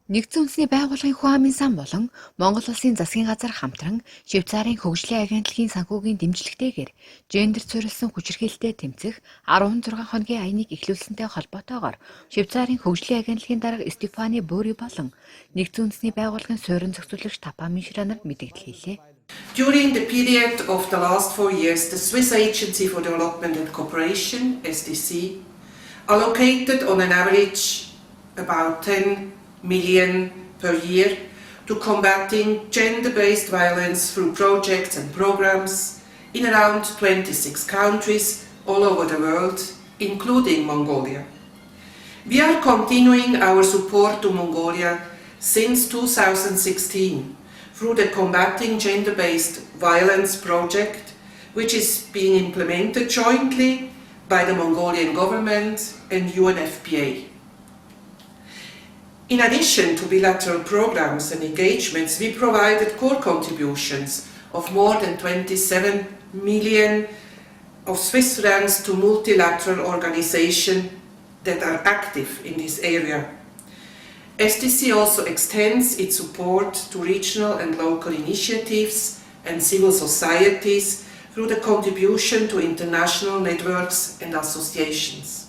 Нэгдсэн үндэсний байгууллагын хүн амын сан болон Монгол Улсын засгийн газар хамтран Швейцарын хөгжлийн агентлагийн санхүүгийн дэмжлэгтэйгээр гендер суурилсан хүчирхийлэлтэй тэмцэх 16 хоногийн аяныг эхлүүлсэнтэй холбоотойгоор Швейцарын хөгжлийн агентлагийн дарга Стефани Буури болон Нэгдсэн үндэсний байгууллагын суурин зохицуулагч Тапами Ширанаар мэдэгдэл хийлээ. During the period of the last 4 years, the Swiss Agency for Development and Cooperation, SDC, allocated on an average about 10 million per year to combating gender-based violence through projects and programs in around 26 countries all over the world, including Mongolia. We are continuing our support to Mongolia since 2016 through the Combating Gender-Based Violence project, which is being implemented jointly by the Mongolian government and UNFPA. In addition to bilateral programs and engagements, we provided core contributions of more than 27 million of Swiss francs to multilateral organizations that are active in this area. SDC also extends its support to regional and local initiatives and civil societies through the contribution to international networks and associations.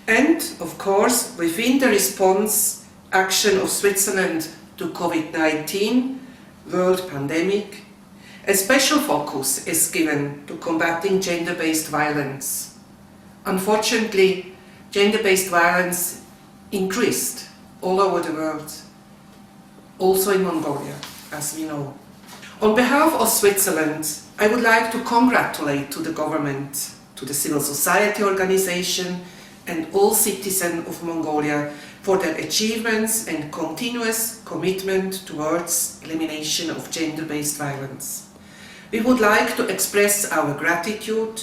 And, of course, within the response action of Switzerland to COVID-19 world pandemic, a special focus is given to combating gender-based violence. Unfortunately, gender-based violence increased all over the world, also in Mongolia, as we know. On behalf of Switzerland, I would like to congratulate to the government, to the civil society organization, and all citizens of Mongolia for their achievements and continuous commitment towards elimination of gender-based violence. We would like to express our gratitude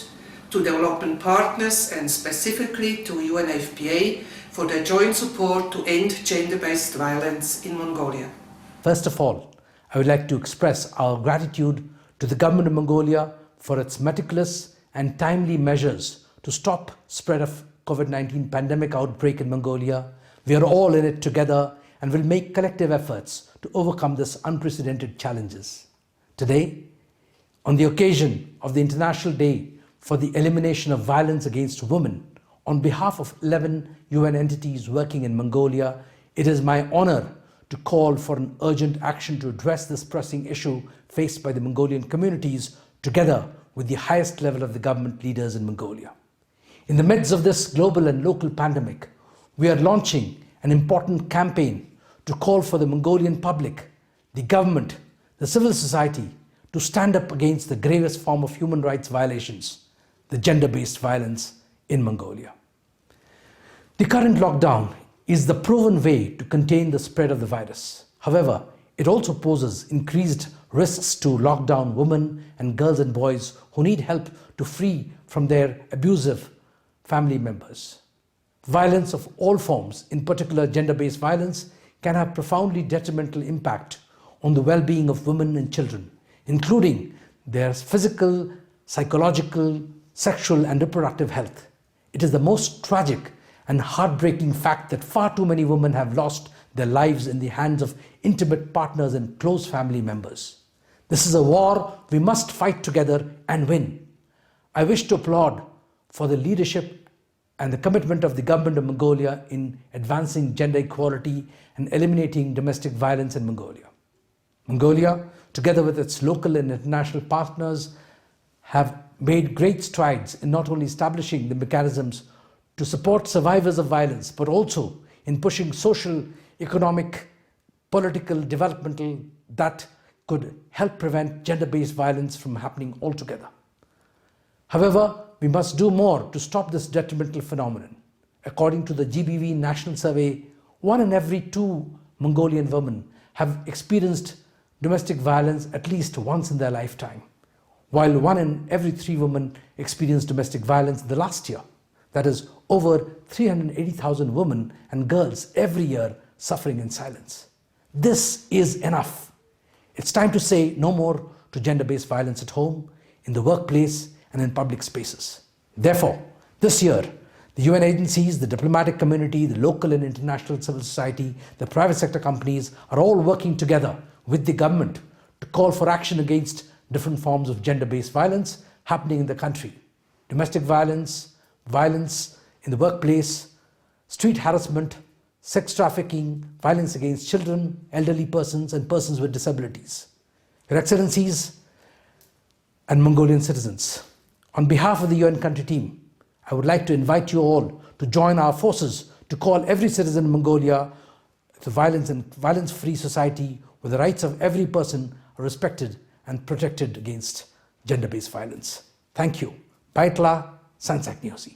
to development partners and specifically to UNFPA for their joint support to end gender-based violence in Mongolia. First of all, I would like to express our gratitude to the government of Mongolia for its meticulous and timely measures to stop spread of COVID-19 pandemic outbreak in Mongolia. We are all in it together and will make collective efforts to overcome this unprecedented challenges. Today, on the occasion of the International Day for the Elimination of Violence Against Women, on behalf of 11 UN entities working in Mongolia, it is my honor to call for an urgent action to address this pressing issue faced by the Mongolian communities together with the highest level of the government leaders in Mongolia. In the midst of this global and local pandemic, we are launching an important campaign to call for the Mongolian public, the government, the civil society to stand up against the gravest form of human rights violations, the gender-based violence in Mongolia. The current lockdown is the proven way to contain the spread of the virus. However, it also poses increased risks to lockdown women and girls and boys who need help to free from their abusive family members. Violence of all forms, in particular gender-based violence, can have profoundly detrimental impact on the well-being of women and children, including their physical, psychological, sexual and reproductive health. It is the most tragic and heartbreaking fact that far too many women have lost their lives in the hands of intimate partners and close family members. This is a war we must fight together and win. I wish to applaud for the leadership and the commitment of the government of Mongolia in advancing gender equality and eliminating domestic violence in Mongolia. Mongolia, together with its local and international partners, have made great strides in not only establishing the mechanisms to support survivors of violence, but also in pushing social, economic, political, developmental that could help prevent gender-based violence from happening altogether. However, we must do more to stop this detrimental phenomenon. According to the GBV National Survey, 1 in every 2 Mongolian women have experienced domestic violence at least once in their lifetime, while 1 in every 3 women experienced domestic violence in the last year. That is over 380,000 women and girls every year suffering in silence. This is enough. It's time to say no more to gender-based violence at home, in the workplace, and in public spaces. Therefore, this year, The UN agencies, the diplomatic community, the local and international civil society, the private sector companies are all working together with the government to call for action against different forms of gender-based violence happening in the country. Domestic violence, violence in the workplace, street harassment, sex trafficking, violence against children, elderly persons and persons with disabilities. Your Excellencies and Mongolian citizens, on behalf of the UN country team, I would like to invite you all to join our forces to call every citizen in Mongolia to violence and violence-free society where the rights of every person are respected and protected against gender-based violence. Thank you. Baitla Sansak Nyosi.